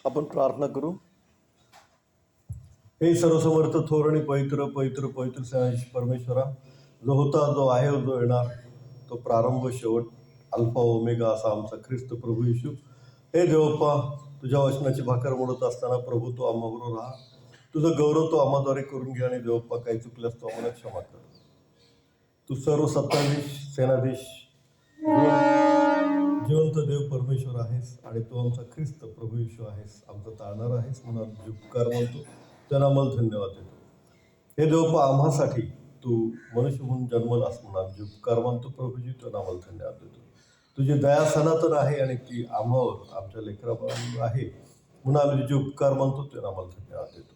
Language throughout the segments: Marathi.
आपण प्रार्थना करू. हे सर्वसमर्थ थोर आणि पवित्र पवित्र पवित्र सहायश परमेश्वरा, जो होता, जो आहे, जो येणार, तो प्रारंभ शेवट अल्फा ओमेगा असा आमचा ख्रिस्त प्रभू येशू. हे देवप्पा, तुझ्या वचनाची भाकर मोडत असताना प्रभू तो आम्हाबरोबर राहा. तुझं गौरव तो आम्हाद्वारे करून घ्या आणि देवप्पा काही चुकल्यास तो आम्हाला क्षमा कर. तू सर्व सत्ताधीश, सेनाधीश, जिवंत देव परमेश्वर आहेस आणि तू आमचा ख्रिस्त प्रभू येशू आहेस, आमचा तारणार आहेस म्हणून उपकार मानतो, त्यांना आम्हाला धन्यवाद देतो. हे देवप्पा, आम्हासाठी तू मनुष्य म्हणून जन्मलास म्हणून आमचे उपकार मानतो प्रभूजी, त्यांना आम्हाला धन्यवाद देतो. तुझी दया सनातन आहे आणि ती आम्हावर, आमच्या लेकरावर आहे म्हणून आम्ही तुझे उपकार मानतो, त्यांना आम्हाला धन्यवाद देतो.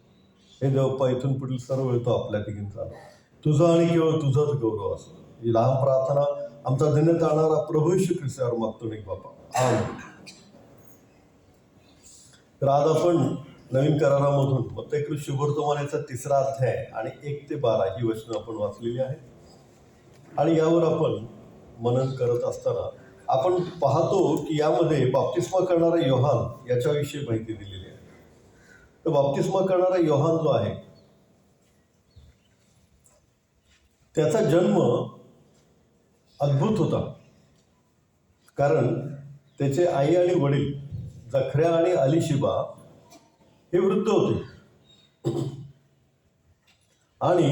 हे देवप्पा, इथून पुढील सर्व वेळ तो आपल्या ठिकाणी चालू, तुझं आणि केवळ तुझाच गौरव असतो. ही लहान प्रार्थना आमचा धन्य तारणारा प्रभू येशू ख्रिस्तावर मागतो नाही बापा, आमेन. तर आज आपण नवीन करारामधून मत्ती शुभवर्तमानाचा 3रा अध्याय आणि 1 ते 12 ही वचनं आपण वाचलेली आहे. आणि यावर आपण मनन करत असताना आपण पाहतो की यामध्ये बाप्तिस्मा करणारा योहान याच्याविषयी माहिती दिलेली आहे. तर बाप्तिस्मा करणारा योहान जो आहे त्याचा जन्म अद्भुत होता, कारण त्याचे आई आणि वडील जखऱ्या आणि अलिशिबा हे वृद्ध होते. आणि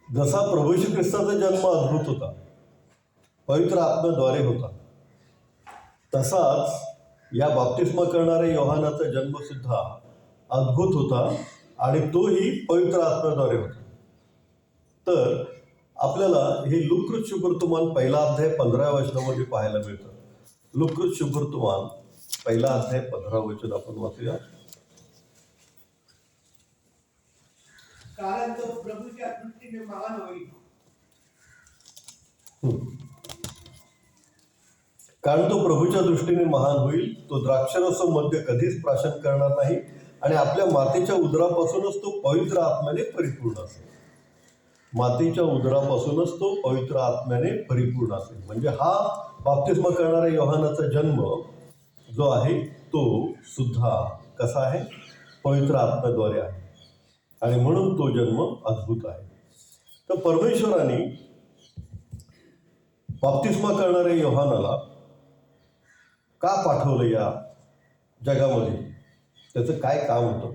जसा प्रभू येशू ख्रिस्ताचा जन्म अद्भुत होता, पवित्र आत्म्याद्वारे होता, तसाच या बाप्तिस्मा करणाऱ्या योहानाचा जन्म सुद्धा अद्भुत होता आणि तोही पवित्र आत्म्याद्वारे होता. तर आपल्याला हे लूककृत शुभवर्तमान 1 अध्याय 15 वचनामध्ये पाहायला मिळतं. लूककृत शुभवर्तमान 1 अध्याय 15 वचन आपण वाचूया. कारण तो प्रभूच्या दृष्टीने महान होईल. कारण तो प्रभूच्या दृष्टीने महान होईल. तो द्राक्षरस मध्य कधीच प्राशन करणार नाही आणि आपल्या मातेच्या उदरापासूनच तो पवित्र आत्म्याने परिपूर्ण असेल. मातेच्या उदरापासूनच तो पवित्र आत्म्याने परिपूर्ण असेल. म्हणजे हा बाप्तिस्मा करणाऱ्या योहानाचा जन्म जो आहे तो सुद्धा कसा आहे, पवित्र आत्म्याद्वारे आहे आणि म्हणून तो जन्म अद्भुत आहे. तर परमेश्वराने बाप्तिस्मा करणाऱ्या योहानाला का पाठवलं या जगामध्ये, त्याचं काय काम होतं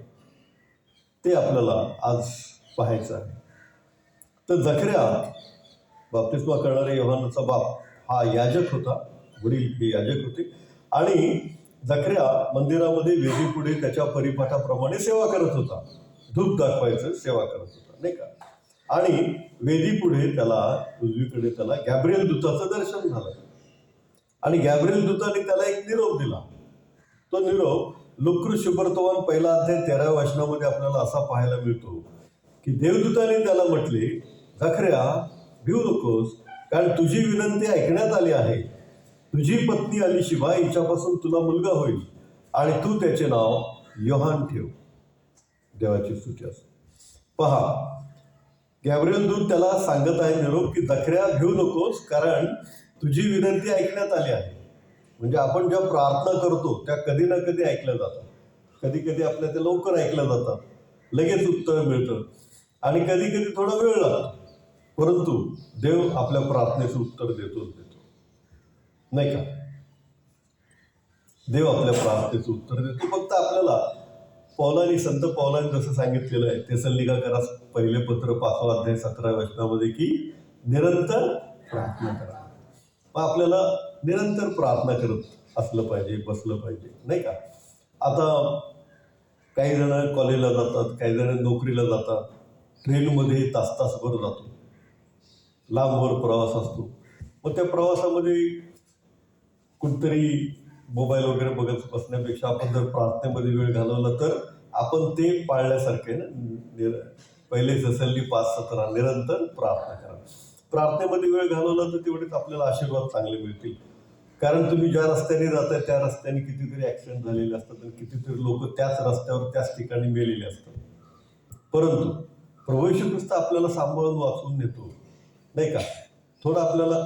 ते आपल्याला आज पाहायचं आहे. तर जखऱ्या, बाप्तिस्मा करणाऱ्या योहानाचा बाप हा याजक होता, वडील हे याजक होते. आणि जखऱ्या मंदिरामध्ये वेदीपुढे त्याच्या परिपाठाप्रमाणे सेवा करत होता, धूप दाखवायचं सेवा करत होता, नाही का. आणि वेदीपुढे त्याला उजवीकडे त्याला गॅब्रिएल दूताचं दर्शन झालं आणि गॅब्रिएल दूताने त्याला एक निरोप दिला. तो निरोप लूककृत शुभवर्तमान 1 अध्याय 13 वचनामध्ये आपल्याला असा पाहायला मिळतो की देवदूताने त्याला म्हटले, जखऱ्या, भिवू नकोस, कारण तुझी विनंती ऐकण्यात आली आहे. तुझी पत्नी अलिशिबा हिच्यापासून तुला मुलगा होईल आणि तू त्याचे नाव योहान ठेव. देवाची स्तुती असो. पहा, गॅब्रिएल दूत त्याला सांगत आहे निरोप की जखऱ्या, भिवू नकोस, कारण तुझी विनंती ऐकण्यात आली आहे. म्हणजे आपण ज्या प्रार्थना करतो त्या कधी ना कधी ऐकल्या जातात. कधी कधी आपल्या ते लवकर ऐकल्या जातात, लगेच उत्तर मिळतं, आणि कधी कधी थोडा वेळ लागतो, परंतु देव आपल्या प्रार्थनेचं उत्तर देतो, नाही का. देव आपल्या प्रार्थनेचं उत्तर देतो. फक्त आपल्याला संत पौलाने जसं सांगितलेलं आहे थेसलोनिकरास पहिले पत्र 5 अध्याय 17 वचनामध्ये की निरंतर प्रार्थना करा. मग आपल्याला निरंतर प्रार्थना करत असलं पाहिजे, बसलं पाहिजे, नाही का. आता काही जण कॉलेजला जातात, काही जण नोकरीला जातात, ट्रेनमध्ये तासभर जातो, लांबवर प्रवास असतो. मग त्या प्रवासामध्ये कुठतरी मोबाईल वगैरे बघत बसण्यापेक्षा आपण जर प्रार्थनेमध्ये वेळ घालवला तर आपण ते पाळल्यासारखे ना. पहिले थेसलोनिकी 5:17 निरंतर प्रार्थना करा. प्रार्थनेमध्ये वेळ घालवला तर तेवढेच आपल्याला आशीर्वाद चांगले मिळतील. कारण तुम्ही ज्या रस्त्याने जाताय त्या रस्त्याने कितीतरी ॲक्सिडेंट झालेले असतात आणि कितीतरी लोक त्याच रस्त्यावर त्याच ठिकाणी मेलेले असतात. परंतु प्रभू येशू ख्रिस्त आपल्याला सांभाळून वाचवून नेतो, नाही का. थोडं आपल्याला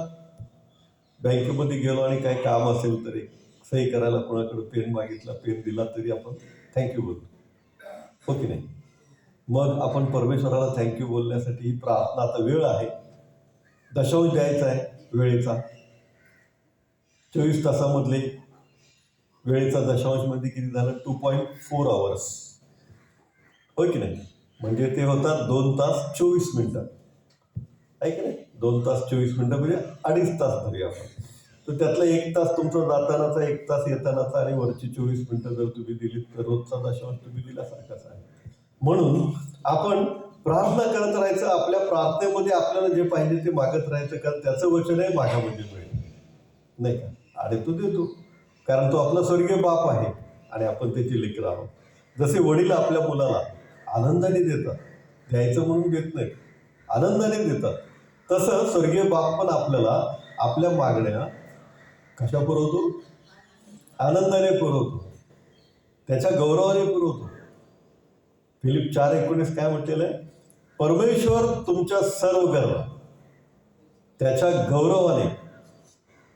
बँकेमध्ये गेलो आणि काही काम असेल तर एक सही करायला कोणाकडे पेन मागितला, पेन दिला तरी आपण थँक्यू बोलतो, हो की नाही? मग आपण परमेश्वराला थँक्यू बोलण्यासाठी ही प्रार्थना. आता वेळ आहे, दशांश द्यायचा आहे वेळेचा. 24 तासामधले वेळेचा दशांशमध्ये किती झालं? 2.4 आवर्स, हो की नाही? म्हणजे ते होतात 2 तास 24 मिनिटं, आहे की नाही? 2 तास 24 मिनिटं म्हणजे 2.5 तास धरूया आपण. तर त्यातला 1 तास तुमचा जातानाचा, 1 तास येतानाचा, आणि वरची 24 मिनिटं जर तुम्ही दिलीत तर रोजचा दशांश तुम्ही दिल्यासारखाच आहे. म्हणून आपण प्रार्थना करत राहायचं. आपल्या प्रार्थनेमध्ये आपल्याला जे पाहिजे ते मागत राहायचं, कारण त्याचं वचन आहे मागा म्हणजे मिळेल, नाही का? आणि तो देतो, कारण तो आपला स्वर्गीय बाप आहे आणि आपण त्याची लेकरं आहोत. जसे वडील आपल्या मुलाला आनंदाने देतात, द्यायचं म्हणून देत नाहीत, आनंदाने देतात, तसं स्वर्गीय बाप पण आपल्याला आपल्या मागण्या कशा पुरवतो? आनंदाने पुरवतो, त्याच्या गौरवाने पुरवतो. फिलिप 4:19 काय म्हटलेलं आहे? परमेश्वर तुमच्या सर्व गरजा त्याच्या गौरवाने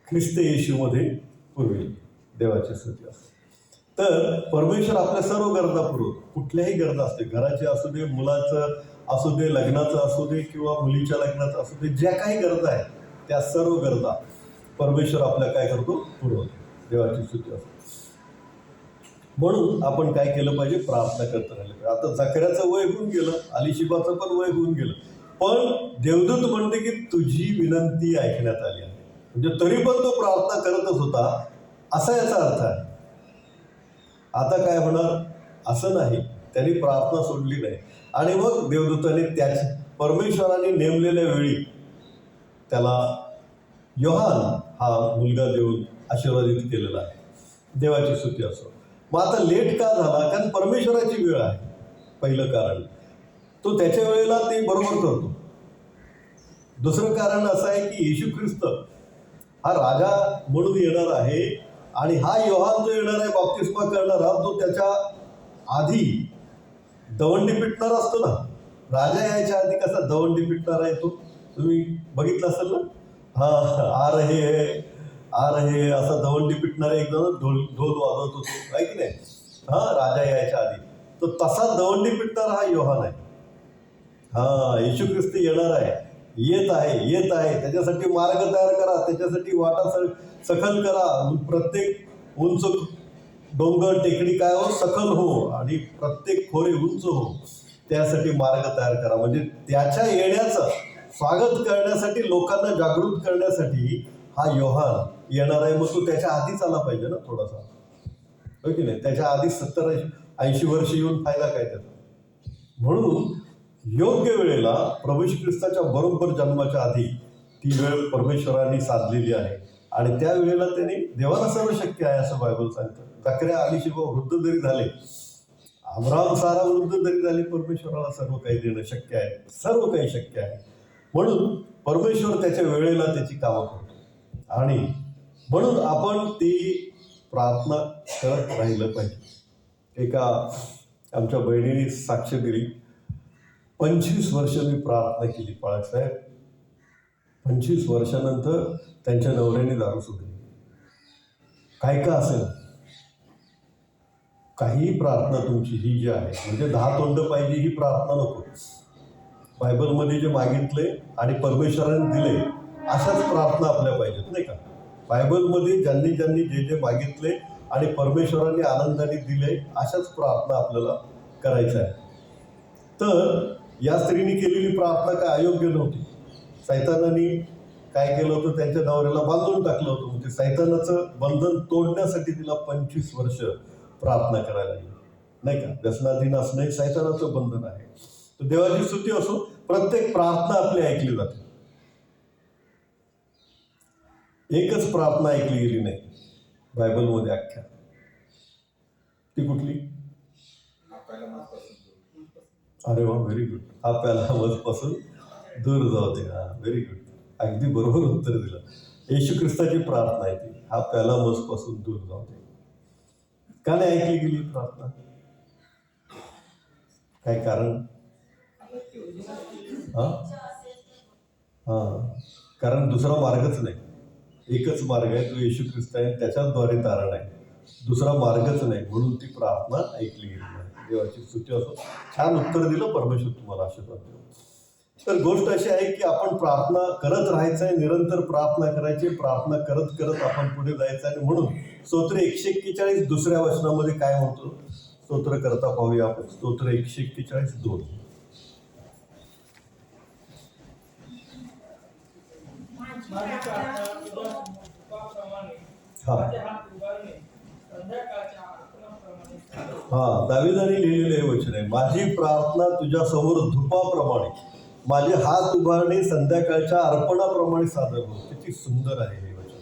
ख्रिस्त येशूमध्ये पुरवेल. देवाची स्तुती असते. तर परमेश्वर आपल्या सर्व गरजा पुरवतो. कुठल्याही गरजा असते, घराची असू दे, मुलाचं असू दे, लग्नाचं असू दे, किंवा मुलीच्या लग्नाचं असू दे, ज्या काही गरजा आहेत त्या सर्व गरजा परमेश्वर आपल्या काय करतो? पुरवतो. देवाची स्तुती असते. म्हणून आपण काय केलं पाहिजे? प्रार्थना करत राहिलं पाहिजे. आता जकर्याचं वय होऊन गेलं, अलिशिबाचं पण वय होऊन गेलं, पण देवदूत म्हणते की तुझी विनंती ऐकण्यात आली आहे. म्हणजे तरी पण तो प्रार्थना करतच होता, असा याचा अर्थ आहे. आता काय होणार? असं नाही, त्यांनी प्रार्थना सोडली नाही. आणि मग देवदूताने परमेश्वराने नेमलेल्या वेळी त्याला योहान हा मुलगा देऊन आशीर्वादित केलेला आहे. देवाची स्तुती असो. मग आता लेट का झाला? कारण परमेश्वराची वेळ आहे, पहिलं कारण. तो त्याच्या वेळेला ते बरोबर करतो. दुसरं कारण असं आहे की येशू ख्रिस्त हा राजा म्हणून येणार आहे, आणि हा योहान जो येणार आहे बाप्तिस्मा करणारा, तो त्याच्या आधी दवंडी पिटणार असतो ना. राजा यायच्या आधी कसा दवंडी पिटणार आहे तो, तुम्ही बघितलं असेल ना. हा, आ रहे असा दवंडी पिटणारा एकदम ढोल वाजवत होतो, आहे की नाही? हा, राजा यायच्या आधी. तो तसा दवंडी पिटणारा हा योहान आहे. हा, येशू ख्रिस्त येणार आहे, येत आहे. त्याच्यासाठी मार्ग तयार करा, त्याच्यासाठी वाटा सखल करा. प्रत्येक उंच डोंगर टेकडी काय हो? सखल हो, आणि प्रत्येक खोरे उंच हो. त्यासाठी मार्ग तयार करा. म्हणजे त्याच्या येण्याचं स्वागत करण्यासाठी, लोकांना जागृत करण्यासाठी हा योहान येणार आहे. मग तो त्याच्या आधीच आला पाहिजे ना थोडासा, हो की नाही? त्याच्या आधी 70-80 वर्ष येऊन फायदा काय त्याचा? म्हणून योग्य वेळेला प्रभू श्री ख्रिस्ताच्या बरोबर जन्माच्या आधी ती वेळ परमेश्वराने साधलेली आहे, आणि त्या वेळेला त्याने, देवाला सर्व शक्य आहे असं बायबल सांगतं. जकर्या अलिशिबा वृद्ध जरी झाले, अब्राहम सारा वृद्ध जरी झाले, परमेश्वराला सर्व काही देणं शक्य आहे, सर्व काही शक्य आहे. म्हणून परमेश्वर त्याच्या वेळेला त्याची कामं करतो, आणि म्हणून आपण ती प्रार्थना करत राहिलं पाहिजे. एका आमच्या बहिणीने साक्ष दिली, 25 वर्ष मी प्रार्थना केली बाळासाहेब. 25 वर्षानंतर त्यांच्या नवऱ्याने दारू सोडली. काय का असेल, काहीही प्रार्थना तुमची ही जी आहे, म्हणजे 10 तोंड पाहिजे ही प्रार्थना नको. बायबलमध्ये जे मागितले आणि परमेश्वराने दिले, अशाच प्रार्थना आपल्या पाहिजेत, नाही का? बायबलमध्ये ज्यांनी जे मागितले आणि परमेश्वराने आनंदाने दिले, अशाच प्रार्थना आपल्याला करायच्या आहे. तर या स्त्रीने केलेली प्रार्थना काय अयोग्य नव्हती. सैतानाने काय केलं होतं? त्यांच्या नवऱ्याला बांधून टाकलं होतं. म्हणजे सैतानाचं बंधन तोडण्यासाठी तिला 25 वर्ष प्रार्थना करायला लागली, नाही का? व्यसनाधीन असणं हे सैतानाचं बंधन आहे. तर देवाची स्तुती असो, प्रत्येक प्रार्थना आपली ऐकली जाते. एकच प्रार्थना ऐकली गेली नाही बायबलमध्ये अख्ख्या. ती कुठली? अरे वा, व्हेरी गुड. हा प्याला मजपासून दूर जाऊ दे. हा, व्हेरी गुड. अगदी बरोबर उत्तर दिलं. येशू ख्रिस्ताची प्रार्थना आहे ती, हा प्याला मजपासून दूर जाऊ दे. का नाही ऐकली गेली प्रार्थना? काय कारण? हा, कारण दुसरा मार्गच नाही. एकच मार्ग आहे, तो येशू ख्रिस्त आहे, त्याच्याद्वारे तारण आहे, दुसरा मार्गच नाही. म्हणून ती प्रार्थना ऐकली गेली आहे. देवाची स्तुती असो. छान उत्तर दिलं. परमेश्वर तुम्हाला आशीर्वाद देतो. तर गोष्ट अशी आहे की आपण प्रार्थना करत राहायचं आहे, निरंतर प्रार्थना करायची. प्रार्थना करत करत आपण पुढे जायचं आहे. म्हणून स्तोत्र 141 दुसऱ्या वचनामध्ये काय म्हणतो, स्तोत्र करता पाहूया आपण. स्तोत्र 141:2. माझी प्रार्थना तुझ्या रूपाप्रमाणे, हा. माझे हात उभारणे संध्याकाळच्या अर्पणाप्रमाणे. हा, दाविदाने लिहिलेले हे वचन आहे. माझी प्रार्थना तुझ्या समोर धुपाप्रमाणे, माझे हात उभारणे संध्याकाळच्या अर्पणाप्रमाणे सादर होत. किती सुंदर आहे हे वचन.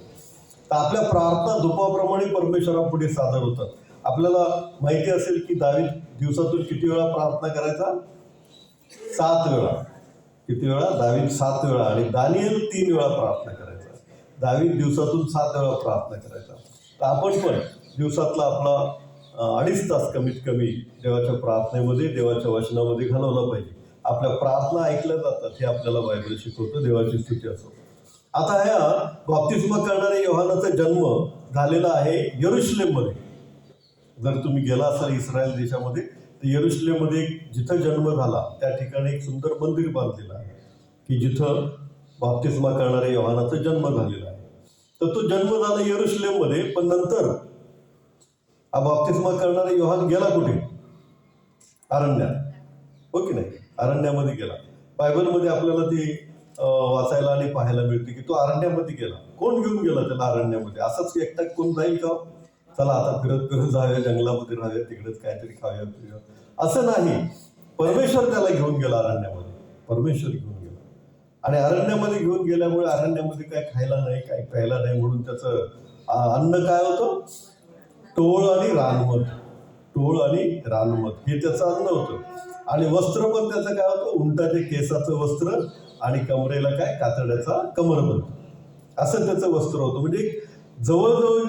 तर आपल्या प्रार्थना धुपाप्रमाणे परमेश्वरापुढे सादर होतात. आपल्याला माहिती असेल की दावीद दिवसातून किती वेळा प्रार्थना करायचा? 7 वेळा. किती वेळा? दावीद 7 वेळा. आणि दानिएल 3 वेळा प्रार्थना करायचा. दावीद दिवसातून 7 वेळा प्रार्थना करायचा. तर आपण पण दिवसातला आपला 2.5 तास कमीत कमी देवाच्या प्रार्थनेमध्ये, देवाच्या वचनामध्ये घालवला पाहिजे. आपल्या प्रार्थना ऐकल्या जातात हे आपल्याला बायबल शिकवतं. देवाची स्तुती असो. आता ह्या बप्तिस्मा करणाऱ्या योहानाचा जन्म झालेला आहे यरुशलेममध्ये. जर तुम्ही गेला असाल इस्रायल देशामध्ये, तर यरुशलेममध्ये जिथं जन्म झाला त्या ठिकाणी एक सुंदर मंदिर बांधलेलं आहे की जिथं बप्तिस्मा करणाऱ्या योहानाचा जन्म झालेला आहे. तर तो जन्म झाला यरुशलेममध्ये. पण नंतर हा बप्तिस्मा करणारा योहान गेला कुठे? अरण्यात. हो की नाही? अरण्यामध्ये गेला. बायबलमध्ये आपल्याला ते वाचायला आणि पाहायला मिळते की तो अरण्यामध्ये गेला. कोण घेऊन गेला त्याला अरण्यामध्ये? असंच एकटा कोण जाईल का? चला आता फिरत फिरत जाऊया, जंगलामध्ये राहूया, तिकडेच काहीतरी खाऊया पिऊया, असं नाही. परमेश्वर त्याला घेऊन गेला अरण्यामध्ये. परमेश्वर घेऊन गेला. आणि अरण्यामध्ये घेऊन गेल्यामुळे अरण्यामध्ये काय खायला नाही, काय प्यायला नाही. म्हणून त्याचं अन्न काय होतं? टोळ आणि रानमध. टोळ आणि रानमध हे त्याचं अन्न होतं. आणि वस्त्र पण त्याचं काय होतं? उंटाच्या केसाचं वस्त्र आणि कमरेला काय? कातड्याचा कमरबंद. असं त्याचं वस्त्र होतं. म्हणजे जवळजवळ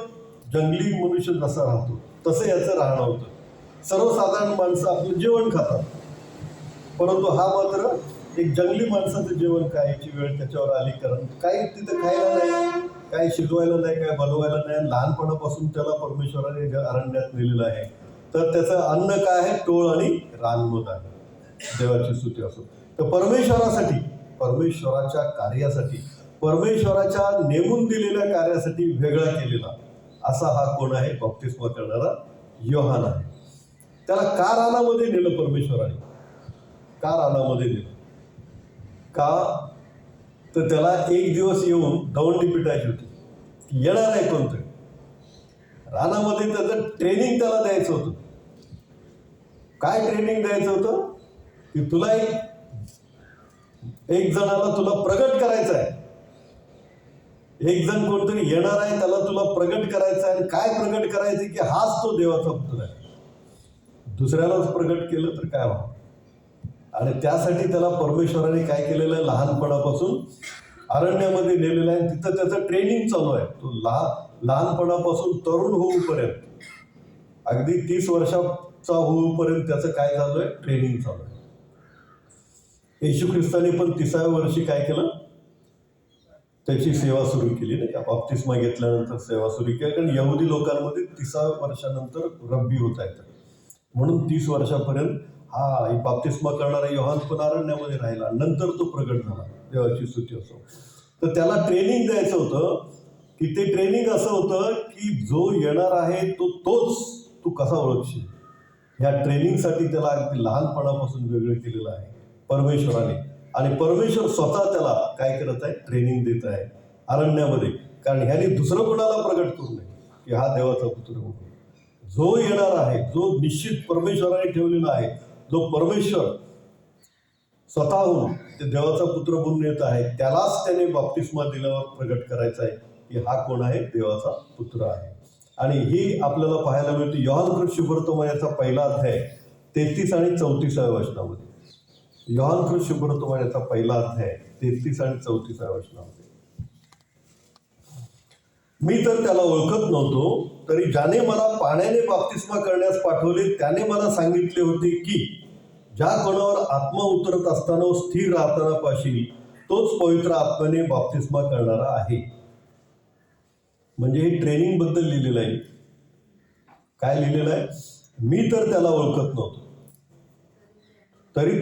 जंगली मनुष्य जसा राहतो तसं याचं राहणं होतं. सर्वसाधारण माणसं आपलं जेवण खातात, परंतु हा मात्र एक जंगली माणसाचं जेवण खायची वेळ त्याच्यावर आली. कारण काही तिथं खायला नाही, काही शिजवायला नाही, काय बनवायला नाही. लहानपणापासून त्याला परमेश्वराने अरण्यात नेलेलं आहे. तर त्याचं अन्न काय आहे? टोळ आणि रानमध आहे. देवाची स्तुती असो. तर परमेश्वरासाठी, परमेश्वराच्या कार्यासाठी, परमेश्वराच्या नेमून दिलेल्या कार्यासाठी वेगळा केलेला असा हा कोण आहे? बप्तिस्मा करणारा योहान आहे. त्याला का रानामध्ये नेलं परमेश्वराने? का रानामध्ये नेलं? का? तर त्याला एक दिवस येऊन दवंडी पिटायची होती. येणार आहे कोणतरी रानामध्ये, त्याचं ट्रेनिंग त्याला द्यायचं होतं. काय ट्रेनिंग द्यायचं होतं? की तुला एक जणाला तुला प्रगट करायचं आहे. एक जण कोणतरी येणार आहे, त्याला तुला प्रगट करायचं आहे. आणि काय प्रगट करायचं? की हाच तो देवाचा पुत्र आहे. दुसऱ्यालाच प्रगट केलं तर काय व्हावं? आणि त्यासाठी त्याला परमेश्वराने काय केलेलं आहे? लहानपणापासून अरण्यामध्ये नेलेलं आहे. तिथं त्याचं ट्रेनिंग चालू आहे. तो लहानपणापासून तरुण होऊपर्यंत, अगदी 30 वर्षाचा होऊपर्यंत त्याचं काय चालू आहे? ट्रेनिंग चालू आहे. येशू ख्रिस्ताने पण 30व्या वर्षी काय केलं? त्याची सेवा सुरू केली. नाही का? बप्तिस्मा घेतल्यानंतर सेवा सुरू केली. कारण यहुदी लोकांमध्ये 30व्या वर्षानंतर रब्बी होता येतं. म्हणून 30 वर्षापर्यंत हा बप्तिस्मा करणारा योहान पण अरण्यामध्ये राहिला. नंतर तो प्रगट झाला. देवाची स्तुती असो. तर त्याला ट्रेनिंग द्यायचं होतं. की ते ट्रेनिंग असं होतं की जो येणार आहे तोच तू कसा ओळखशील. ह्या ट्रेनिंगसाठी त्याला अगदी लहानपणापासून वेगळं केलेलं आहे परमेश्वराने. आणि परमेश्वर स्वतः त्याला काय करत आहे? ट्रेनिंग देत आहे अरण्यामध्ये. कारण ह्याने दुसरं कोणाला प्रगट करू नये की हा देवाचा पुत्र म्हणून. जो येणार आहे, जो निश्चित परमेश्वराने ठेवलेला आहे, जो परमेश्वर स्वतःहून ते देवाचा पुत्र बनून येत आहे, त्यालाच त्याने बप्तिस्मा दिल्यावर प्रगट करायचा आहे की हा कोण आहे? देवाचा पुत्र आहे. आणि ही आपल्याला पाहायला मिळते योहान शुभवर्तमानाचा पहिला अध्याय 33 आणि 34व्या वचनामध्ये. योहान शुभवर्तमानाचा पहिला अध्याय 33 आणि 34व्या वचनामध्ये. मी तर त्याला ओळखत नव्हतो, तरी ज्याने मला पाण्याने बप्तिस्मा करण्यास पाठवले त्याने मला सांगितले होते की ज्या कोणावर आत्मा उतरत असताना स्थिर राहताना पाशी तोच पवित्र आत्म्याने बप्तिस्मा करणारा आहे. म्हणजे हे ट्रेनिंग बद्दल लिहिलेलं आहे. काय लिहिलेलं आहे? मी तर त्याला ओळखत नव्हतो, तरी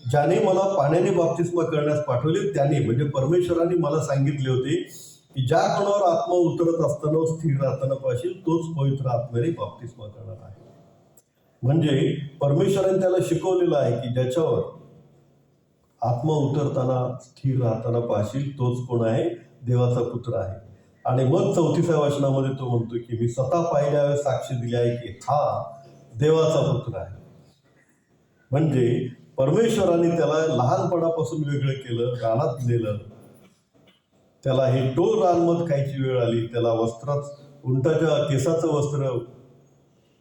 ज्याने मला पाण्याने बाप्तिस्मा करण्यास पाठवले त्याने म्हणजे परमेश्वराने मला सांगितले होते की ज्या कोणावर आत्मा उतरत असताना स्थिर राहताना पाहिजे तोच पवित्र आत्म्याने बाप्तिस्मा करणार आहे. म्हणजे परमेश्वराने त्याला शिकवलेलं आहे की ज्याच्यावर आत्मा उतरताना स्थिर राहताना पाहशील तोच कोण आहे? देवाचा पुत्र आहे. आणि मग 34व्या वचनामध्ये तो म्हणतो की मी स्वतः पाहिल्यावर साक्षी दिली आहे की हा देवाचा पुत्र आहे. म्हणजे परमेश्वराने त्याला लहानपणापासून वेगळं केलं, रानात नेलं. त्याला हे टोल रानमध खायची वेळ आली, त्याला उंटाच्या केसाचं वस्त्र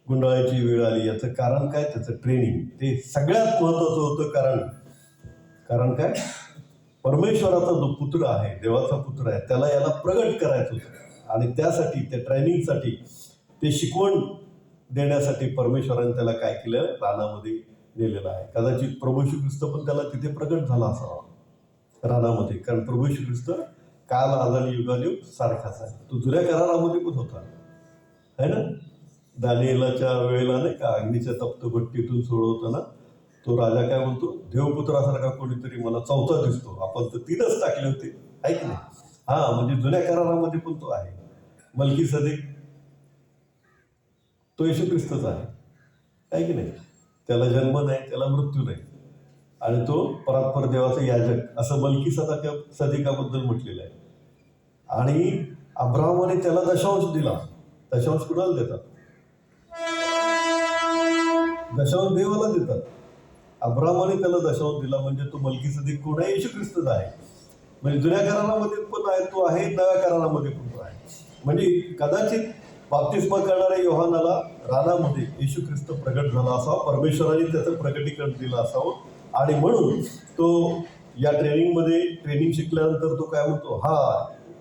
गुंडाळायची वेळ आली. याचं कारण काय? त्याचं ट्रेनिंग. ते सगळ्यात महत्वाचं होतं. कारण काय? परमेश्वराचा जो पुत्र आहे, देवाचा पुत्र आहे, त्याला याला प्रगट करायचं होतं. आणि त्यासाठी, त्या ट्रेनिंगसाठी, ते शिकवण देण्यासाठी परमेश्वराने त्याला काय केलं? रानामध्ये नेलेलं आहे. कदाचित प्रभू श्री ख्रिस्त पण त्याला तिथे प्रगट झाला असावा रानामध्ये. कारण प्रभू श्री ख्रिस्त काल आज आणि युगायुग सारखाच आहे. तो जुन्या करारामध्ये पण होता, है ना? दानिएलाच्या वेळेला नाही का अग्नीच्या तप्त भट्टीतून सोडवताना तो राजा काय म्हणतो? देवपुत्रासारखा कोणीतरी मला चौथा दिसतो. आपण तर 3च टाकले होते, आहे की नाही? हा, म्हणजे जुन्या करारामध्ये पण तो आहे. मल्कीसदेक तो येशू ख्रिस्तच आहे की नाही? त्याला जन्म नाही, त्याला मृत्यू नाही, आणि तो परात्पर देवाचा याजक असं मल्कीसदेकाबद्दल म्हटलेलं आहे. आणि अब्राहमाने त्याला दशांश दिला. दशांश कुणाला देतात? दशांश देवाला देतात. अब्राहमाने त्याला दशांश दिला म्हणजे तो मल्कीसदेक कोण आहे? येशू ख्रिस्तच आहे. म्हणजे जुन्या करारामध्ये पण आहे तो आहे, नव्या करारामध्ये पण तो आहे. म्हणजे कदाचित बाप्तिस्मा करणाऱ्या योहानाला रानामध्ये येशू ख्रिस्त प्रगट झाला असावा, परमेश्वराने त्याचं प्रगटीकरण दिलं असावं. आणि म्हणून तो या ट्रेनिंग शिकल्यानंतर तो काय म्हणतो? हा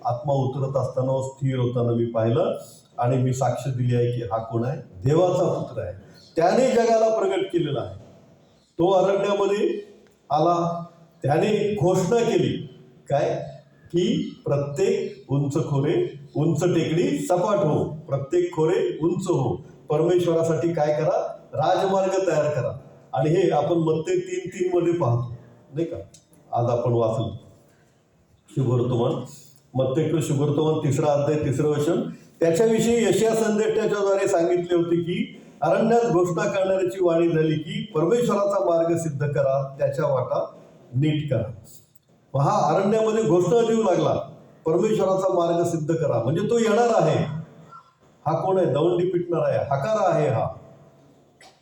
आत्मा उतरत असताना स्थिर होताना मी पाहिलं आणि मी साक्ष दिली आहे की हा कोण आहे? देवाचा पुत्र आहे. त्याने जगाला प्रगट केलेला आहे. तो अरण्यामध्ये आला, त्याने घोषणा केली काय? की प्रत्येक उंच टेकडी सपाट हो, प्रत्येक खोरे उंच हो, परमेश्वरासाठी काय करा? राजमार्ग तयार करा. आणि हे आपण मत्ते 3:3 मध्ये पाहतो, नाही का? आज आपण वाचलं शुभवर्तमान, मत्ते शुभवर्तमान 3रा अध्याय 3रं वचन. त्याच्याविषयी यशाया संदेष्टाच्याद्वारे सांगितले होते की अरण्यात घोषणा करणाऱ्याची वाणी झाली की परमेश्वराचा मार्ग सिद्ध करा, त्याच्या वाटा नीट करा. हा अरण्यामध्ये घोषणा देऊ लागला, परमेश्वराचा मार्ग सिद्ध करा. म्हणजे तो येणार आहे. हा कोण आहे? दवंडी पिटणार आहे, हकार आहे. हा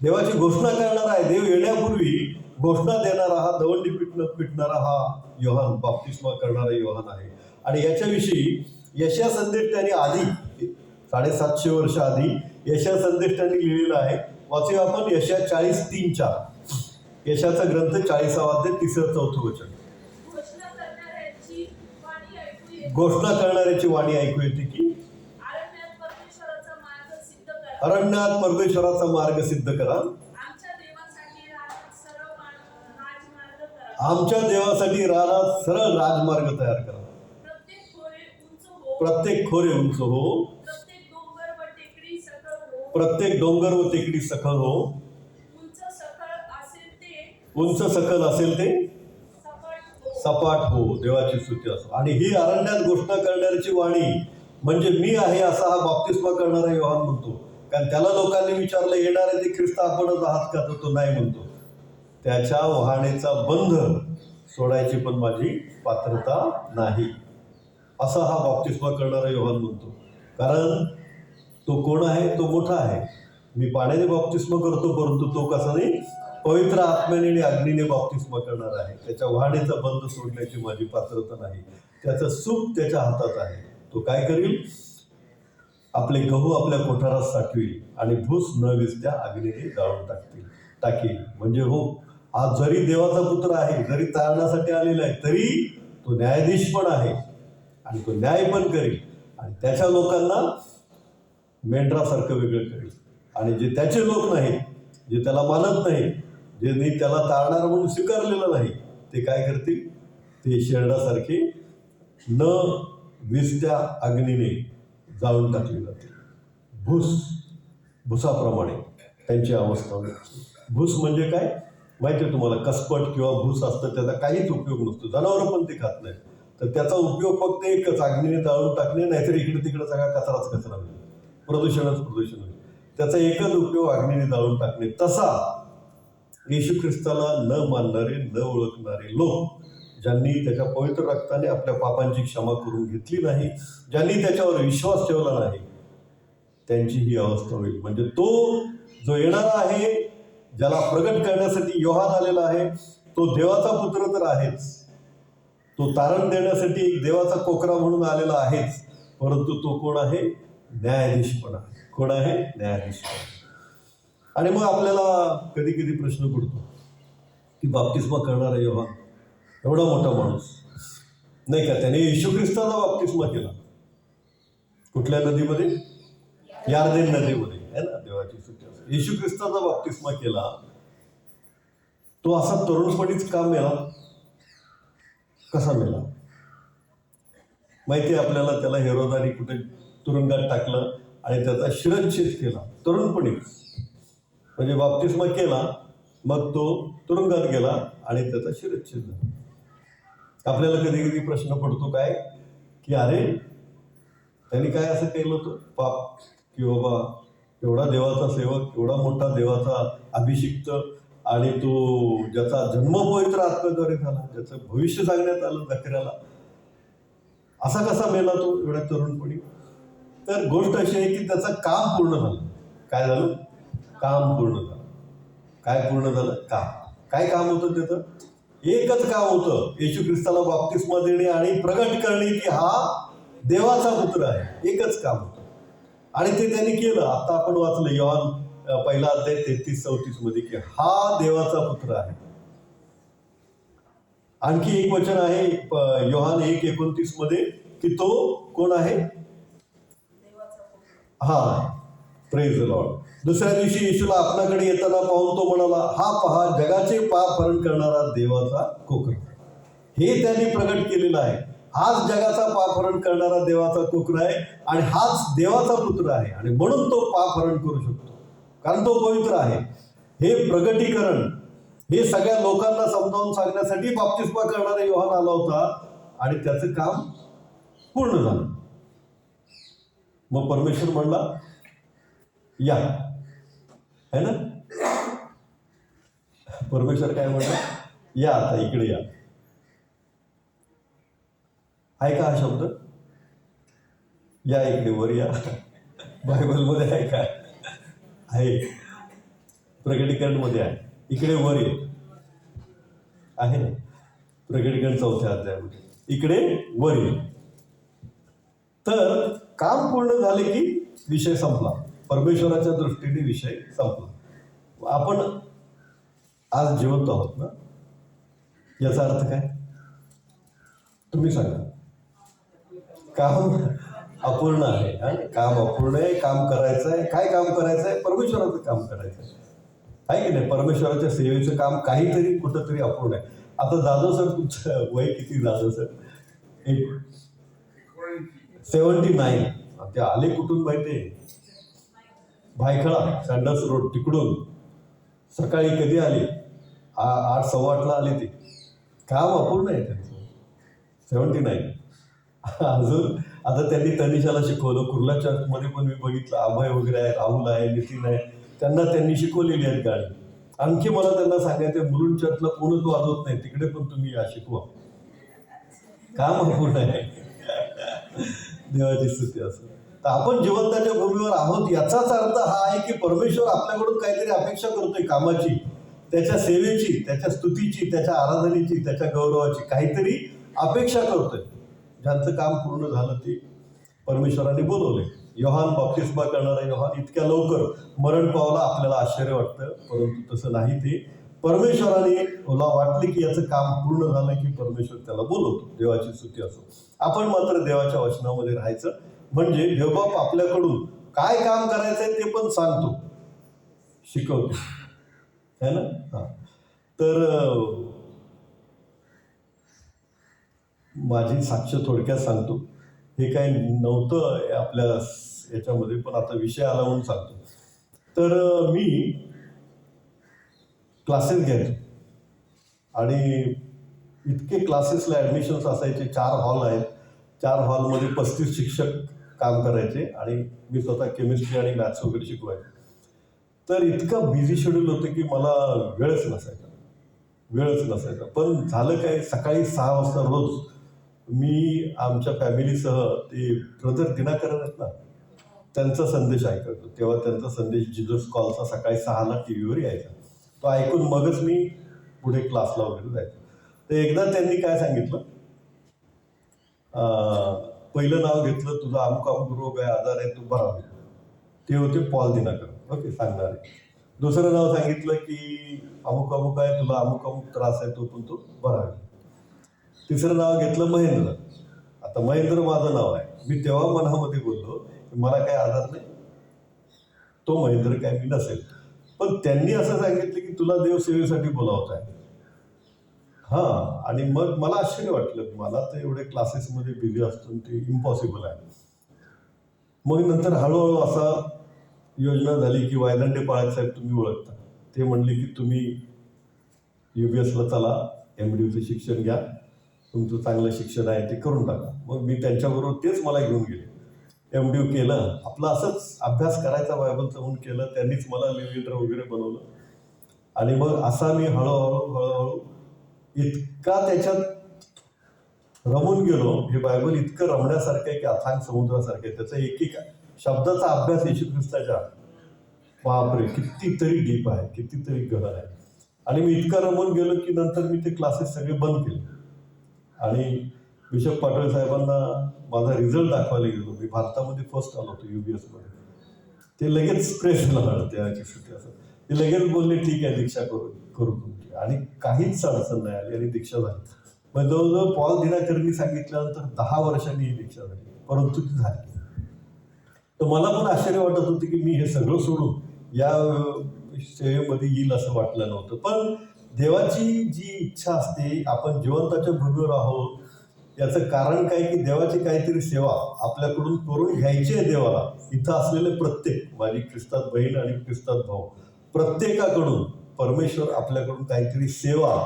देवाची घोषणा करणारा आहे. देव येण्यापूर्वी घोषणा देणारा हा दवंडी पिटणारा हा योहान, बाप्तिस्मा करणारा योहान आहे. आणि याच्याविषयी यशाया संदेष्टाने आधी 750 वर्ष आधी यशाया संदेष्टाने लिहिलेलं आहे. वाचूया आपण यशाया 40:3-4. यशायाचा ग्रंथ 40वा अध्याय 3-4 वचन. घोषणा करणाऱ्याची वाणी ऐकू येते की अरण्यात परमेश्वराचा मार्ग सिद्ध करा, आमच्या देवासाठी रानात सरळ राजमार्ग तयार करा. प्रत्येक खोरे उंच हो, प्रत्येक डोंगर व टेकडी सखल हो, उंच सकल असेल ते सपाट हो. देवाची स्तुती असो. आणि ही अरण्यात घोषणा करणाऱ्याची वाणी म्हणजे मी आहे असा हा बाप्तिस्मा करणारा योहान म्हणतो. कारण त्याला लोकांनी विचारलं येणारे ते ख्रिस्त आपणच आहात का? तर तो नाही म्हणतो. त्याच्या वाहनेचा बंध सोडायची पण माझी पात्रता नाही, असा हा बाप्तिस्मा करणारा योहान म्हणतो. कारण तो कोण आहे? तो मोठा आहे. मी पाण्याने बाप्तिस्मा करतो, परंतु तो कसा नाही? पवित्र आत्म्याने आणि अग्नीने बाप्तिस्मा करणार आहे. त्याच्या वाहनेचा बंध सोडण्याची माझी पात्रता नाही. त्याचं सुख त्याच्या हातात आहे. तो काय करील? आपले गहू आपल्या कोठारात साठवील आणि भूस न विजत्या अग्नीने जाळून टाकील. म्हणजे हो, आज जरी देवाचा पुत्र आहे, जरी तारण्यासाठी आलेला आहे, तरी तो न्यायाधीश पण आहे आणि तो न्याय पण करेल. आणि त्याच्या लोकांना मेंढरासारखं वेगळं करेल. आणि जे त्याचे लोक नाहीत, जे त्याला मानत नाही, जे त्याला तारणार म्हणून स्वीकारलेलं नाही, ते काय करतील? ते शेरडासारखे न विजत्या अग्नीने जाळून टाकली जाते. भुसाप्रमाणे त्यांची अवस्था होईल. भूस म्हणजे काय माहिती आहे तुम्हाला? कसपट किंवा भूस असतं, त्याचा काहीच उपयोग नसतो. जनावरं पण ते खात नाहीत. तर त्याचा उपयोग फक्त एकच, अग्नीने जाळून टाकणे, नाहीतर इकडे तिकडे सगळा कचरा होईल, प्रदूषण होईल. त्याचा एकच उपयोग अग्नीने जाळून टाकणे. तसा येशू ख्रिस्ताला न मानणारे, न ओळखणारे लोक, ज्यांनी त्याच्या पवित्र रक्ताने आपल्या पापांची क्षमा करून घेतली नाही, ज्यांनी त्याच्यावर विश्वास ठेवला नाही, त्यांची ही अवस्था होईल. म्हणजे तो जो येणारा आहे, ज्याला प्रगट करण्यासाठी योहान आलेला आहे, तो देवाचा पुत्र तर आहेच, तो तारण देण्यासाठी एक देवाचा कोकरा म्हणून आलेला आहेच, परंतु तो कोण आहे? न्यायाधीश पण आहे. कोण आहे? न्यायाधीश. आणि मग आपल्याला कधी कधी प्रश्न पडतो की बाप्तिस्मा करणारा योहान एवढा मोठा माणूस नाही का, त्याने येशू ख्रिस्ताचा बाप्तिस्मा केला. कुठल्या नदीमध्ये? यार्देन नदीमध्ये, आहे ना, देवाची सुट्टी. येशू ख्रिस्ताचा बाप्तिस्मा केला. तो असा तरुणपणीच का मेला? कसा मेला माहिती आहे आपल्याला? त्याला हेरोदाने कुठे तुरुंगात टाकलं आणि त्याचा शिरच्छेद केला तरुणपणीच. म्हणजे बाप्तिस्मा केला, मग तो तुरुंगात गेला आणि त्याचा शिरच्छेद झाला. आपल्याला कधी कधी प्रश्न पडतो काय की अरे त्यांनी काय असं केलं होतं पाप, की बाबा एवढा देवाचा सेवक, एवढा मोठा देवाचा अभिषिक्त, आणि तो ज्याचा जन्म पवित्र आत्म्याद्वारे झाला, ज्याचं भविष्य सांगण्यात आलं जकर्याला, असा कसा मेला तो एवढ्या तरुणपणी? तर गोष्ट अशी आहे की त्याचं काम पूर्ण झालं. काय झालं? काम पूर्ण झालं. काय पूर्ण झालं? काम. काय काम होतं त्याचं? एकच काम होतं, येशू ख्रिस्ताला बाप्तिस्मा देणे आणि प्रगट करणे की हा देवाचा पुत्र आहे. एकच काम होतं आणि ते त्यांनी केलं. आता आपण वाचलं योहान पहिला अध्याय 33-34 मध्ये की हा देवाचा पुत्र आहे. आणखी एक वचन आहे योहान 1:29 मध्ये की तो कोण आहे? हा, प्रेज द लॉर्ड. दुसऱ्या दिवशी येशूला आपल्याकडे येताना पाहून तो म्हणाला, हा पहा, जगाचे पाप हरण करणारा देवाचा कोकरा. हे त्यांनी प्रगट केलेलं आहे. हाच जगाचा पाप हरण करणारा देवाचा कोकरा आहे आणि हाच देवाचा पुत्र आहे, आणि म्हणून तो पाप हरण करू शकतो कारण तो पवित्र आहे. हे प्रगटीकरण हे सगळ्या लोकांना समजावून सांगण्यासाठी बाप्तिस्मा करणारा योहान आला होता आणि त्याचं काम पूर्ण झालं. मग परमेश्वर म्हणला या, है ना? परमेश्वर काय म्हणला? या, आता इकडे या. आहे का हा शब्द? या इकडे, वर या. बायबलमध्ये आहे का? आहे. प्रगटीकरण मध्ये आहे. इकडे वर ये, आहे ना? प्रगटीकरण 4थ्या अध्यायामध्ये इकडे वर ये. तर काम पूर्ण झाले की विषय संपला. परमेश्वराच्या दृष्टीने विषय संपला. आपण आज जिवंत आहोत ना, याचा अर्थ काय? तुम्ही सांगा. काम अपूर्ण आहे. काम अपूर्ण आहे. काम करायचं आहे. काय काम करायचं आहे? परमेश्वराचं काम करायचं आहे की नाही? परमेश्वराच्या सेवेचं काम काहीतरी कुठंतरी अपूर्ण आहे. आता जाधव सर, तुमचं वय किती जाधव सर? 79. ते आले कुठून माहिती आहे? भायखळा, सँडर्स रोड तिकडून. सकाळी कधी आले? 8:15 आले ते. काम अपूर्ण आहे त्यांचं. 79. अजून आता त्यांनी तनिषाला शिकवलं. कुर्ला चर्चमध्ये पण मी बघितलं, अभय वगैरे आहे, राहुल आहे, नितीन आहे, त्यांना त्यांनी शिकवलेली आहेत गाणी. आणखी मला त्यांना सांगायचं, मुलुंड चर्चला कोणच वाजवत नाही, तिकडे पण तुम्ही या, शिकवा. काम अपूर्ण आहे. देवाची स्तुती असो. तर आपण जिवंताच्या भूमीवर आहोत याचाच अर्थ हा आहे की परमेश्वर आपल्याकडून काहीतरी अपेक्षा करतोय कामाची, त्याच्या सेवेची, त्याच्या स्तुतीची, त्याच्या आराधनेची, त्याच्या गौरवाची काहीतरी अपेक्षा करतोय. ज्यांचं काम पूर्ण झालं ते परमेश्वराने बोलवले. योहान, बाप्तिस्मा करणारा योहान इतक्या लवकर मरण पावला, आपल्याला आश्चर्य वाटतं, परंतु तसं नाही. ते परमेश्वराने मला वाटले की याचं काम पूर्ण झालं की परमेश्वर त्याला बोलवतो. देवाची स्तुती असो. आपण मात्र देवाच्या वचनामध्ये राहायचं, म्हणजे देवबाप आपल्याकडून काय काम करायचंय ते पण सांगतो, शिकवतो, है ना? हा. तर माझी साक्ष थोडक्यात सांगतो. हे काय नव्हतं आपल्या याच्यामध्ये, पण आता विषय आला म्हणून सांगतो. तर मी क्लासेस घ्यायचो आणि इतके क्लासेसला ॲडमिशन्स असायचे. 4 हॉल आहेत, 4 हॉलमध्ये 35 शिक्षक काम करायचे आणि मी स्वतः केमिस्ट्री आणि मॅथ्स वगैरे शिकवायचो. तर इतकं बिझी शेड्यूल होतं की मला वेळच नसायचा. पण झालं काय, सकाळी 6 वाजता रोज मी आमच्या फॅमिलीसह ते ब्रदर दिनाकरन आहेत ना, त्यांचा संदेश ऐकायचो. तेव्हा त्यांचा संदेश जीजस कॉलचा सकाळी 6ला टी व्हीवर यायचा. तो ऐकून मगच मी पुढे क्लासला वगैरे जायचो. तर एकदा त्यांनी काय सांगितलं, पहिलं नाव घेतलं, तुझा अमुक अमुक रोग आहे, आजार आहे, तू बरा होईल. ते होते पॉल दिनाकर, ओके, सांगणारे. दुसरं नाव सांगितलं की अमुक अमुक आहे, तुला अमुक अमुक त्रास आहे, तो पण तो बरा होईल. तिसरं नाव घेतलं महेंद्र. आता महेंद्र माझं नाव आहे. मी तेव्हा मनामध्ये बोललो की मला काय आजार नाही, तो महेंद्र काय मी नसेल. पण त्यांनी असं सांगितलं की तुला देवसेवेसाठी बोलावत आहे. हां, आणि मग मला आश्चर्य वाटलं. मला तर एवढे क्लासेसमध्ये बिझी असतो ते इम्पॉसिबल आहे. मग नंतर हळूहळू असा योजना झाली की वायदंडे पाळक साहेब तुम्ही ओळखता. ते म्हणले की तुम्ही UBSला चला, MDUचं शिक्षण घ्या, तुमचं चांगलं शिक्षण आहे ते करून टाका. मग मी त्यांच्याबरोबर तेच मला घेऊन गेले. MDU केलं, आपलं असंच अभ्यास करायचा बायबलचं म्हणून केलं. त्यांनीच मला लिव्ह वगैरे बनवलं आणि मग असा मी हळूहळू इतका त्याच्यात रमून गेलो. हे बायबल इतकं रमण्यासारखं आहे की अथांग समुद्रासारखं आहे. त्याचा एक एक शब्दाचा अभ्यास येशू ख्रिस्ताच्या, बापरे, कितीतरी डीप आहे, कितीतरी गहन आहे. आणि मी इतका रमून गेलो की नंतर मी ते क्लासेस सगळे बंद केले आणि बिशप पाटोळे साहेबांना माझा रिझल्ट दाखवायला गेलो. मी भारतामध्ये फर्स्ट आलो होतो UBSमध्ये. ते लगेच प्रेस झालं त्याची सुट्टी असं. ते लगेच बोलले ठीक आहे, दीक्षा करू तुमची. आणि काहीच अडचण नाही आली आणि दीक्षा झाली. मग जवळजवळ पॉल दिनाकरनी सांगितल्यानंतर 10 वर्षांनी ही दीक्षा झाली, परंतु ती झाली. तर मला पण आश्चर्य वाटत होतं की मी हे सगळं सोडून या सेवेमध्ये येईल असं वाटलं नव्हतं. पण देवाची जी इच्छा असते, आपण जिवंताच्या भूमीवर आहोत, याचं कारण काय की देवाची काहीतरी सेवा आपल्याकडून करून घ्यायची आहे देवाला. इथं असलेले प्रत्येक, माझी ख्रिस्तात बहीण आणि ख्रिस्तात भाऊ, प्रत्येकाकडून परमेश्वर आपल्याकडून काहीतरी सेवा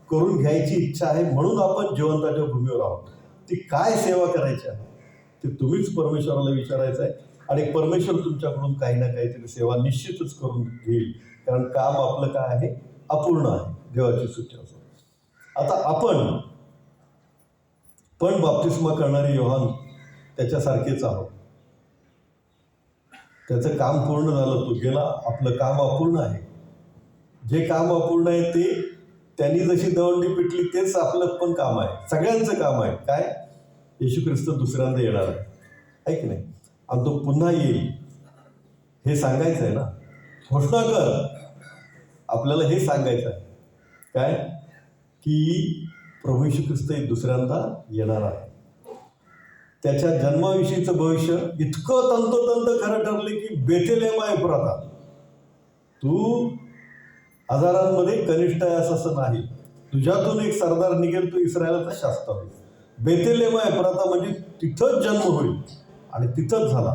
करून घ्यायची इच्छा आहे, म्हणून आपण जिवंताच्या भूमीवर आहोत. ती काय सेवा करायची आहे ते तुम्हीच परमेश्वराला विचारायचं आहे आणि परमेश्वर तुमच्याकडून काही ना काहीतरी सेवा निश्चितच करून घेईल. कारण काम आपलं काय आहे, अपूर्ण आहे, देवाची सुट्टी असो. आता आपण पण बाप्तिस्मा करणारे योहान त्याच्यासारखेच आहोत. त्याचं काम पूर्ण झालं, तो गेला, आपलं काम अपूर्ण आहे. जे काम अपूर्ण आहे ते त्यांनी जशी दवंडी पिटली तेच आपलं पण काम आहे, सगळ्यांचं काम आहे. काय, येशू ख्रिस्त दुसऱ्यांदा येणार आहे की नाही, आणि तो पुन्हा येईल हे सांगायचं आहे ना. घोषणा कर, आपल्याला हे सांगायचं आहे काय की प्रभू येशू ख्रिस्त दुसऱ्यांदा येणार आहे. त्याच्या जन्माविषयीचं भविष्य इतकं तंतोतंत खरं ठरले की बेथलेहम एफ्राता, तू हजारांमध्ये कनिष्ठ आहेस असं नाही, तुझ्यातून एक सरदार निघेल, तो इस्रायलाचा शास्त्र होईल. बेथलेहम एफ्राता म्हणजे तिथंच जन्म होईल आणि तिथंच झाला.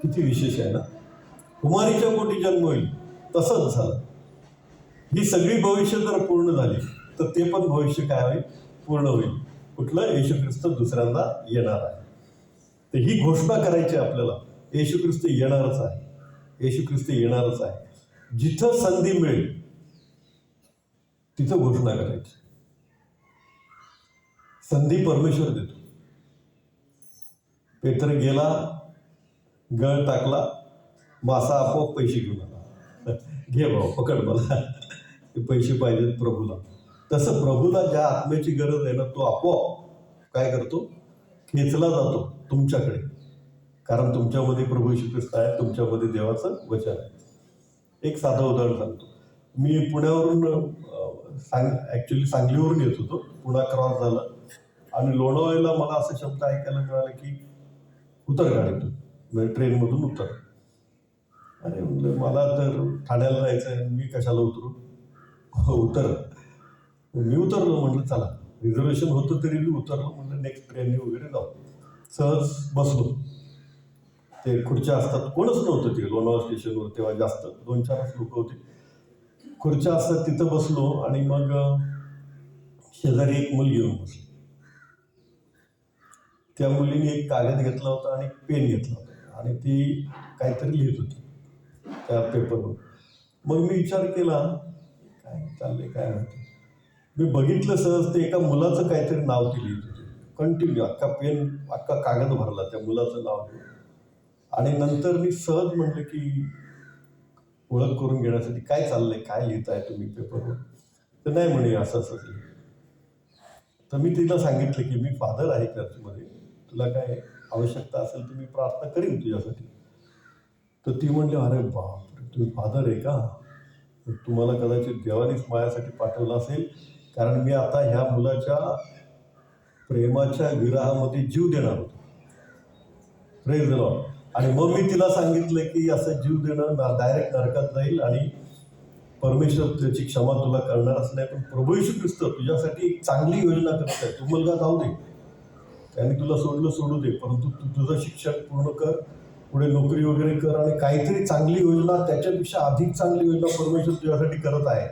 किती विशेष आहे ना. कुमारीच्या पोटी जन्म होईल, तसंच झालं. ही सगळी भविष्य जर पूर्ण झाली तर ते पण भविष्य काय होईल, पूर्ण होईल. कुठलं, येशू ख्रिस्त दुसऱ्यांदा येणार आहे. तर ही घोषणा करायची आपल्याला, येशू ख्रिस्त येणारच आहे, येशू ख्रिस्त येणारच आहे. जिथं संधी मिळेल तिथं घोषणा करायची. संधी परमेश्वर देतो. पेत्र गेला, गळ टाकला, मासा आपोआप पैसे घेऊन आला. घे भाऊ, पकड मला, ते पैसे पाहिजेत प्रभूला. तसं प्रभूला ज्या आत्म्याची गरज आहे ना, तो आपोआप काय करतो, खेचला जातो तुमच्याकडे. कारण तुमच्यामध्ये प्रभू येशू ख्रिस्त आहे, तुमच्यामध्ये देवाचं वचन आहे. एक साधं उदाहरण सांगतो. मी पुण्यावरून ॲक्च्युली सांगलीवरून येत होतो. पुणा क्रॉस झालं आणि लोणावळ्याला मला असं शब्द ऐकायला मिळाला की उतर गाडीतून, म्हणजे ट्रेनमधून उतर. अरे म्हटलं, मला तर ठाण्याला जायचं आहे, मी कशाला उतरू, उतर. मी उतरलो. म्हटलं चला, रिझर्वेशन होतं तरी मी उतरलो. म्हटलं म्हटलं नेक्स्ट ट्रेनने वगैरे जाऊ. सहज बसलो. ते खुर्च्या असतात, कोणच नव्हतं ते लोणावळा स्टेशनवर तेव्हा, जास्त 2-4च लोक होते. खुर्च्या असतात तिथं बसलो आणि मग शेजारी एक मुलगी येऊन बसली. त्या मुलीने एक कागद घेतला होता आणि पेन घेतला होता आणि ती काहीतरी लिहित होती त्या पेपरवर. मग मी विचार केला काय चाललंय काय माहिती. मी बघितलं सहज ते एका मुलाचं काहीतरी नाव ती लिहित होती. कंटिन्यू अख्खा कागद भरला त्या मुलाचं नाव घेऊन. आणि नंतर मी सहज म्हटलं की ओळख करून घेण्यासाठी काय चाललंय, काय लिहिताय तुम्ही पेपरवर. तर नाही म्हणे असं असं लिहिलं. तर मी तिला सांगितलं की मी फादर आहे चर्चमध्ये, तुला काय आवश्यकता असेल तर मी प्रार्थना करीन तुझ्यासाठी. तर ती म्हणली अरे बाप तुम्ही फादर आहे का, तर तुम्हाला कदाचित देवानेच माझ्यासाठी पाठवलं असेल, कारण मी आता ह्या मुलाच्या प्रेमाच्या विराहामध्ये जीव देणार होतो. Praise the Lord. आणि मग मी तिला सांगितलं की असं जीव देणं डायरेक्ट नरकात जाईल आणि परमेश्वर त्याची क्षमा तुला करणारच नाही, पण प्रभू येशू ख्रिस्त तुझ्यासाठी एक चांगली योजना करत आहे. तू मुलगा जाऊ दे, त्याने तुला सोडू दे, परंतु तू तुझं शिक्षण पूर्ण कर, पुढे नोकरी वगैरे कर आणि काहीतरी चांगली योजना, त्याच्यापेक्षा अधिक चांगली योजना परमेश्वर तुझ्यासाठी करत आहे.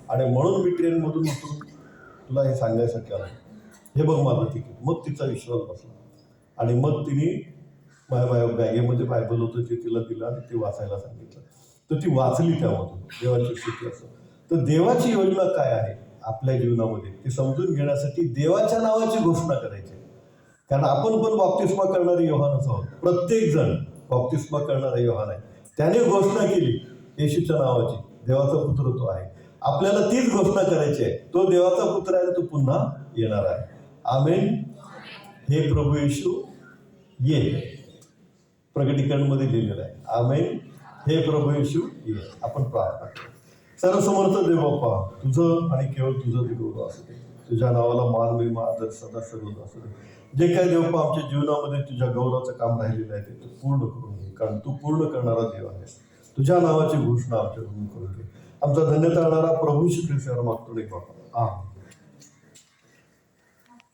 आणि म्हणून मी ट्रेनमधून उतरून तुला हे सांगायसाठी आलो. हे बघ माझं तिकीट. मग तिचा विश्वास बसला आणि मग तिने माझ्या बॅगेमध्ये बायबल होतं ते तिला दिलं आणि ते वाचायला सांगितलं. तर ती वाचली त्यामधून. देवाची स्तुती असं. तर देवाची योजना काय आहे आपल्या जीवनामध्ये ते समजून घेण्यासाठी देवाच्या नावाची घोषणा करायची. कारण आपण पण बाप्तिस्मा करणारे योहानच आहोत. प्रत्येक जण बाप्तिस्मा करणारा योहान आहे. त्याने घोषणा केली येशूच्या नावाची, देवाचा पुत्र तो आहे. आपल्याला तीच घोषणा करायची आहे, तो देवाचा पुत्र आहे, तो पुन्हा येणार आहे. आमेन. हे प्रभू येशू ये, प्रकटीकरणमध्ये लिहिलेलं आहे. आमेन. हे प्रभू येशू ये. आपण प्रार्थना करू. सर्वसमर्थ देव बाप्पा, तुझं आणि केवळ तुझं ते गौरव असू दे. तुझ्या नावाला मान महिमा आदर सदा सर्व असू दे. जे काही देवप्पा आमच्या जीवनामध्ये तुझ्या गौरवाचं काम राहिलेलं आहे ते तू पूर्ण करून घे, कारण तू पूर्ण करणारा देव आहेस. तुझ्या नावाची घोषणा आमच्याकडून करून घे. आमचा धन्यता करणारा प्रभू श्री ख्रिस्त मागतो रे बाप्पा.